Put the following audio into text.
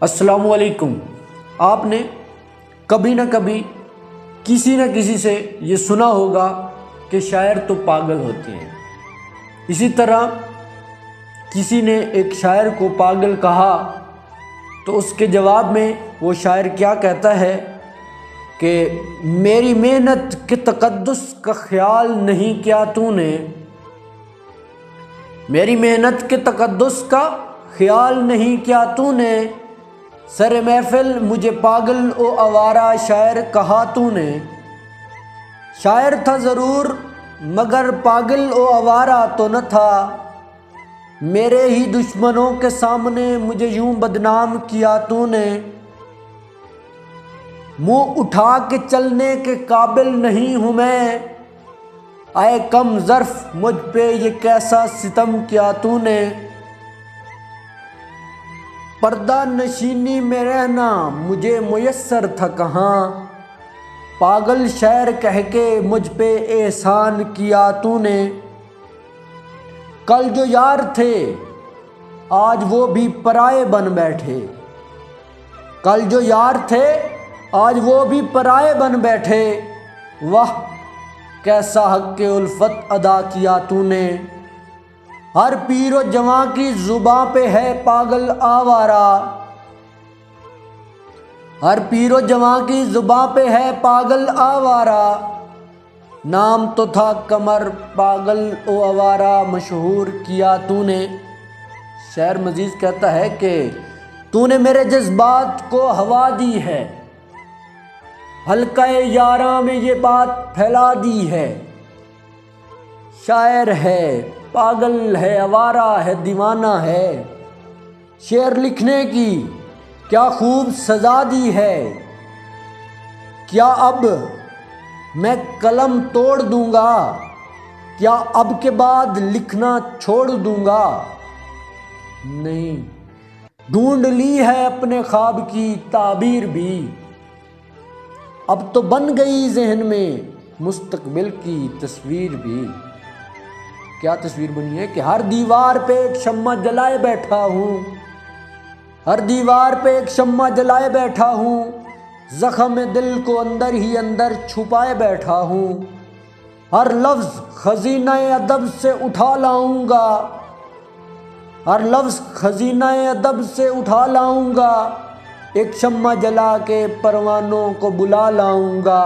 अस्सलामुअलैकुम। आपने कभी ना कभी किसी न किसी से ये सुना होगा कि शायर तो पागल होते हैं। इसी तरह किसी ने एक शायर को पागल कहा तो उसके जवाब में वो शायर क्या कहता है कि मेरी मेहनत के तकद्दुस का ख्याल नहीं किया तूने, मेरी मेहनत के तकद्दुस का ख्याल नहीं किया तूने, सर महफिल मुझे पागल ओ आवारा शायर कहा तूने। शायर था ज़रूर मगर पागल ओ आवारा तो न था, मेरे ही दुश्मनों के सामने मुझे यूं बदनाम किया तूने। मुंह उठा के चलने के काबिल नहीं हूँ मैं, आए कम ज़र्फ मुझ पे ये कैसा सितम किया तूने। पर्दा नशीनी में रहना मुझे मुयस्सर था कहाँ, पागल शायर कह के मुझ पे एहसान किया तूने। कल जो यार थे आज वो भी पराए बन बैठे, कल जो यार थे आज वो भी पराए बन बैठे, वाह कैसा हक़ के उल्फत अदा किया तूने। हर पीरो जवां की जुबां पे है पागल आवारा, हर पीरो जवां की जुबां पे है पागल आवारा, नाम तो था कमर पागल ओ आवारा मशहूर किया तूने। शायर मजीद कहता है कि तूने मेरे जज्बात को हवा दी है, हल्का यारा में ये बात फैला दी है। शायर है, पागल है, आवारा है, दीवाना है, शेर लिखने की क्या खूब सजा दी है। क्या अब मैं कलम तोड़ दूंगा, क्या अब के बाद लिखना छोड़ दूंगा। नहीं, ढूंढ ली है अपने ख्वाब की ताबीर भी, अब तो बन गई जहन में मुस्तकबिल की तस्वीर भी। क्या तस्वीर बनी है कि हर दीवार पे एक शम्मा जलाए बैठा हूँ, हर दीवार पे एक शम्मा जलाए बैठा हूँ, ज़ख्म दिल को अंदर ही अंदर छुपाए बैठा हूँ। हर लफ्ज़ खजीना अदब से उठा लाऊंगा, हर लफ्ज़ खजीना अदब से उठा लाऊंगा, एक शम्मा जला के परवानों को बुला लाऊंगा।